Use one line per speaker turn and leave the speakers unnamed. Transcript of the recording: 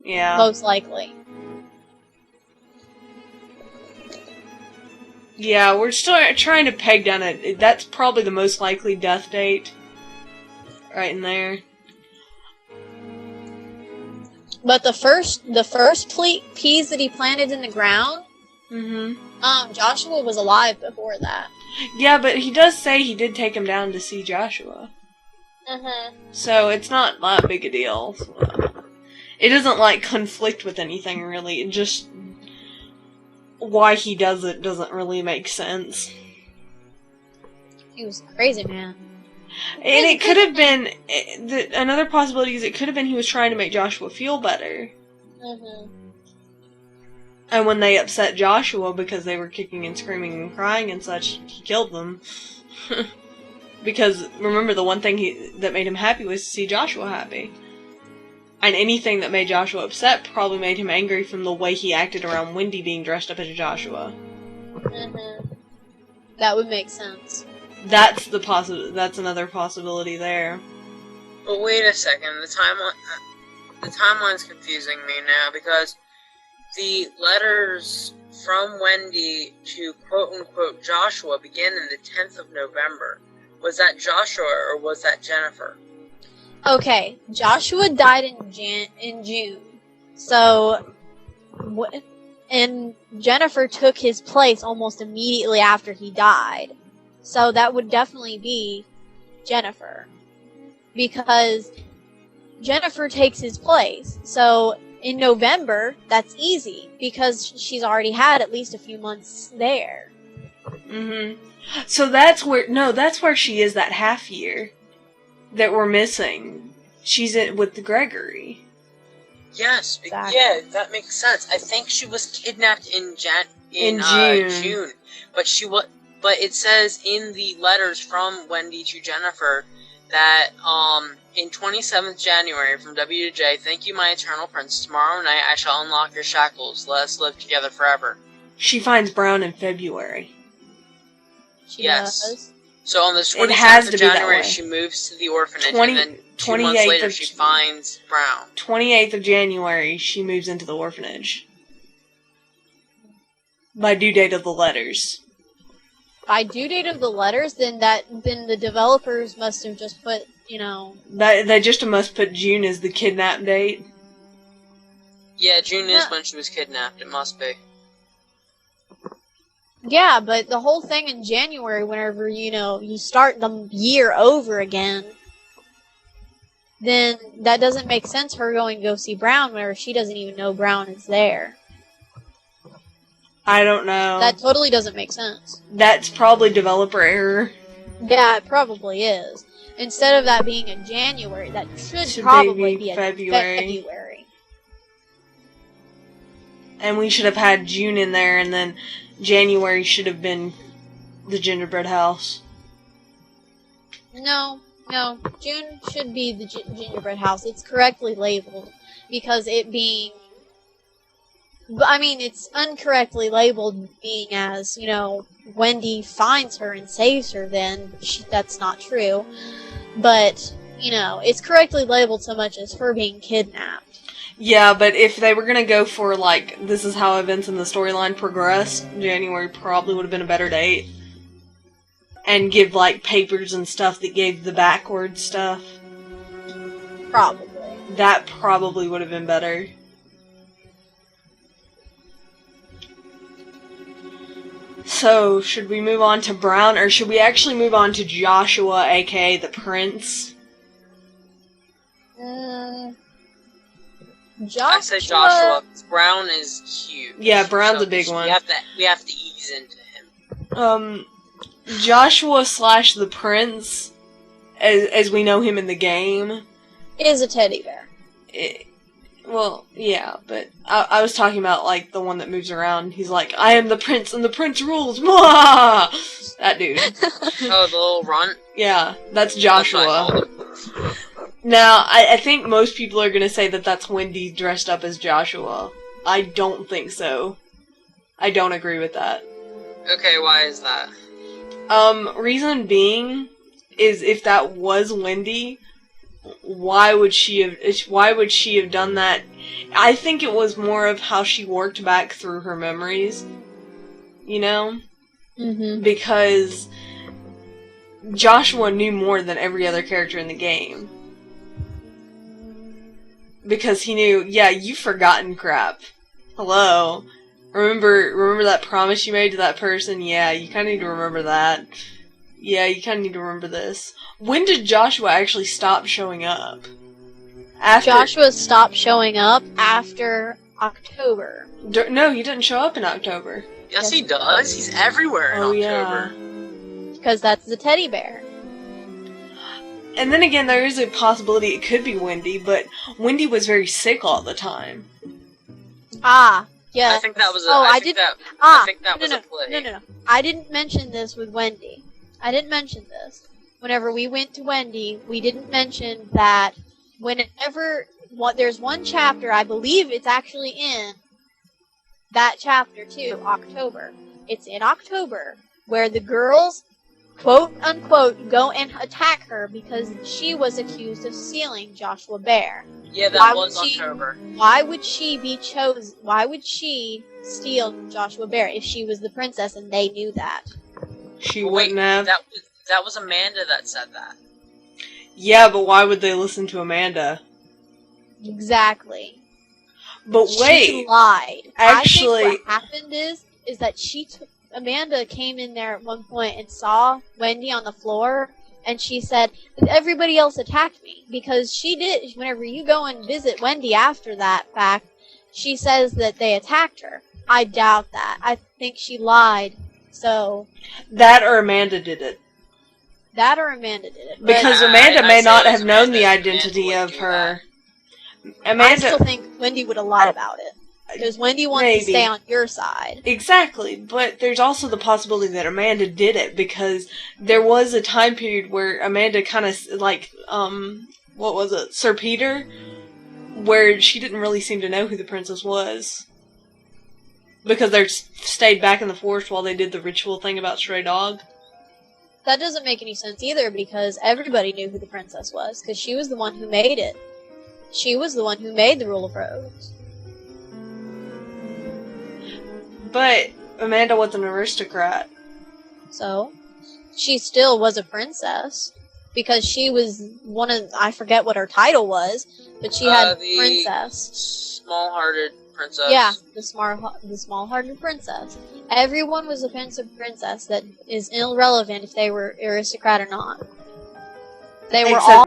Yeah.
Most likely.
Yeah, we're still trying to peg down that's probably the most likely death date. Right in there.
But the first peas that he planted in the ground, Joshua was alive before that.
Yeah, but he does say he did take him down to see Joshua. So it's not that big a deal. It doesn't, like, conflict with anything, really. It just... why he does it doesn't really make sense.
He was a crazy man.
And it could have been... another possibility is it could have been he was trying to make Joshua feel better. And when they upset Joshua because they were kicking and screaming and crying and such, he killed them. Because, remember, the one thing that made him happy was to see Joshua happy. And anything that made Joshua upset probably made him angry from the way he acted around Wendy being dressed up as Joshua.
That would make sense.
That's another possibility there.
But wait a second, the timeline's confusing me now, because the letters from Wendy to quote-unquote Joshua begin in the 10th of November. Was that Joshua or was that Jennifer?
Okay, Joshua died in June. So, and Jennifer took his place almost immediately after he died. So that would definitely be Jennifer. Because Jennifer takes his place. So in November, that's easy. Because she's already had at least a few months there.
So that's where she is that half year that we're missing. She's with Gregory.
Yes,
exactly.
Yeah, that makes sense. I think she was kidnapped in June. But it says in the letters from Wendy to Jennifer that in 27th January from W to J, thank you, my eternal prince. Tomorrow night I shall unlock your shackles. Let us live together forever.
She finds Brown in February.
She does.
So on the 27th of January, she moves to the orphanage, and then 2 months later, she finds Brown.
28th of January, she moves into the orphanage. By due date of the letters.
By due date of the letters, then the developers must have just put,
They just must put June as the kidnap date.
Yeah, June is when she was kidnapped. It must be.
Yeah, but the whole thing in January, whenever, you start the year over again, then that doesn't make sense, her going to go see Brown whenever she doesn't even know Brown is there.
I don't know.
That totally doesn't make sense.
That's probably developer error.
Yeah, it probably is. Instead of that being in January, that should probably be February.
And we should have had June in there, and then January should have been the gingerbread house.
No. June should be the gingerbread house. It's correctly labeled. Because it being... it's incorrectly labeled being as, Wendy finds her and saves her, then that's not true. But, it's correctly labeled so much as her being kidnapped.
Yeah, but if they were gonna go for, this is how events in the storyline progress, January probably would have been a better date. And give, papers and stuff that gave the backward stuff.
Probably.
That probably would have been better. So, should we move on to Brown, or should we actually move on to Joshua, aka the Prince?
I say Joshua. Brown is huge.
Yeah, Brown's a big one.
We have to ease into him.
Joshua / the Prince, as we know him in the game,
is a teddy bear.
Well, yeah, but I was talking about, the one that moves around. He's like, I am the prince, and the prince rules! Mwah! That dude.
Oh, the little runt?
Yeah, that's Joshua. Now, I think most people are gonna say that that's Wendy dressed up as Joshua. I don't think so. I don't agree with that.
Okay, why is that?
Reason being is if that was Wendy, why would she have done that I think it was more of how she worked back through her memories, you know?
Mm-hmm.
Because Joshua knew more than every other character in the game. Because he knew, yeah, you've forgotten crap. Hello. Remember that promise you made to that person? Yeah, you kind of need to remember that. Yeah, you kind of need to remember this. When did Joshua actually stop showing up?
Joshua stopped showing up after October.
No, he didn't show up in October.
Yes, he does. He's everywhere in October.
Because that's the teddy bear.
And then again, there is a possibility it could be Wendy, but Wendy was very sick all the time.
Ah, yeah.
I think that was a.
I think that
was a play.
No. I didn't mention this with Wendy. I didn't mention this. Whenever we went to Wendy, we didn't mention that there's one chapter, I believe it's actually in that chapter too, October. It's in October, where the girls, quote unquote, go and attack her because she was accused of stealing Joshua Bear.
Yeah, that was October.
Why would she be chosen? Why would she steal Joshua Bear if she was the princess and they knew that?
She wouldn't have.
That was Amanda that said that.
Yeah, but why would they listen to Amanda?
Exactly.
But wait,
she lied.
Actually,
I think what happened is that Amanda came in there at one point and saw Wendy on the floor, and she said, everybody else attacked me. Because she did, whenever you go and visit Wendy after that fact, she says that they attacked her. I doubt that. I think she lied. So.
That or Amanda did it.
That or Amanda did it.
Because Amanda may not have known the identity of her.
I still think Wendy would have lied about it. Because Wendy wants to stay on your side.
Exactly, but there's also the possibility that Amanda did it, because there was a time period where Amanda kind of, like, what was it, Sir Peter? Where she didn't really seem to know who the princess was. Because they stayed back in the forest while they did the ritual thing about Stray Dog.
That doesn't make any sense either, because everybody knew who the princess was, because she was the one who made it. She was the one who made the Rule of Rose.
But Amanda was an aristocrat.
So, she still was a princess, because she was one of, I forget what her title was, but she had
the
princess.
Small-hearted princess.
Yeah, the small-hearted princess. Everyone was a princess that is irrelevant if they were aristocrat or not. They were all